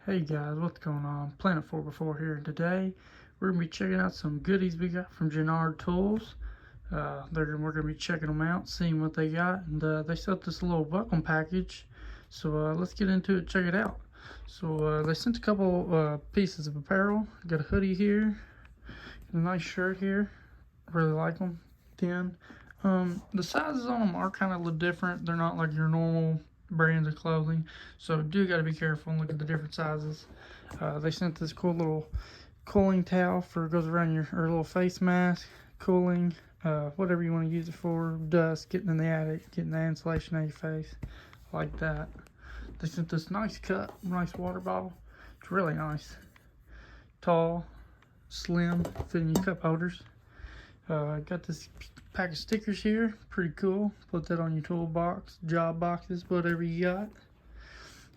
Hey guys, what's going on? Planet 4x4 here. Today we're going to be checking out some goodies we got from Gennard Tools. We're going to be checking them out, seeing what they got, and they sent this little welcome package. So let's get into it, check it out. So they sent a couple pieces of apparel. Got a hoodie here, a nice shirt here. Really like them. Thin. The sizes on them are kind of a little different. They're not like your normal brands of clothing, so do got to be careful and look at the different sizes. They sent this cool little cooling towel for goes around your or little face mask, cooling, whatever you want to use it for, dust, getting in the attic, getting the insulation out of your face, like that. They sent this nice cup, nice water bottle. It's really nice, tall, slim, fitting your cup holders. Got this pack of stickers here, pretty cool. Put that on your toolbox, job boxes, whatever you got.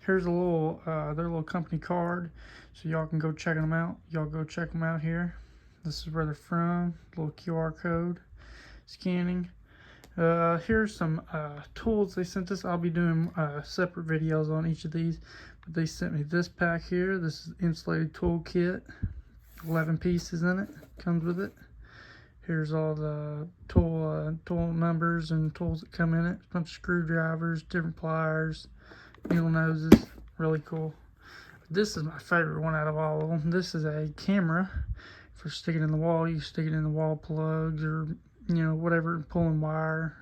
Here's a little, their little company card, so y'all can go check them out. Y'all go check them out here. This is where they're from. Little QR code, scanning. Here's some tools they sent us. I'll be doing separate videos on each of these, but they sent me this pack here. This is insulated tool kit, 11 pieces in it. Comes with it. Here's all the tool numbers and tools that come in it. A bunch of screwdrivers, different pliers, needle noses. Really cool. This is my favorite one out of all of them. This is a camera for sticking in the wall. You stick it in the wall plugs or whatever, pulling wire,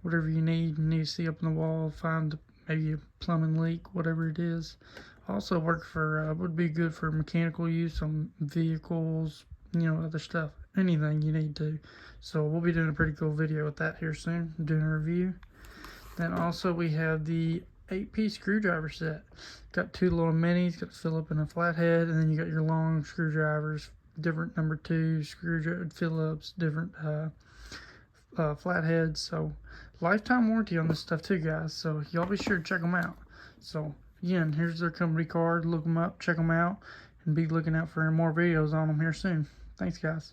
whatever you need. You need to see up in the wall, find maybe a plumbing leak, whatever it is. Also work for would be good for mechanical use on vehicles, other stuff, anything you need to. So we'll be doing a pretty cool video with that here soon, doing a review. Then also we have the 8-piece screwdriver set. Got two little minis, got a Phillips and a flathead, and then you got your long screwdrivers, different number 2 screwdriver Phillips, different flatheads. So lifetime warranty on this stuff too, guys, so y'all be sure to check them out. So again, here's their company card. Look them up, check them out, and be looking out for more videos on them here soon. Thanks, guys.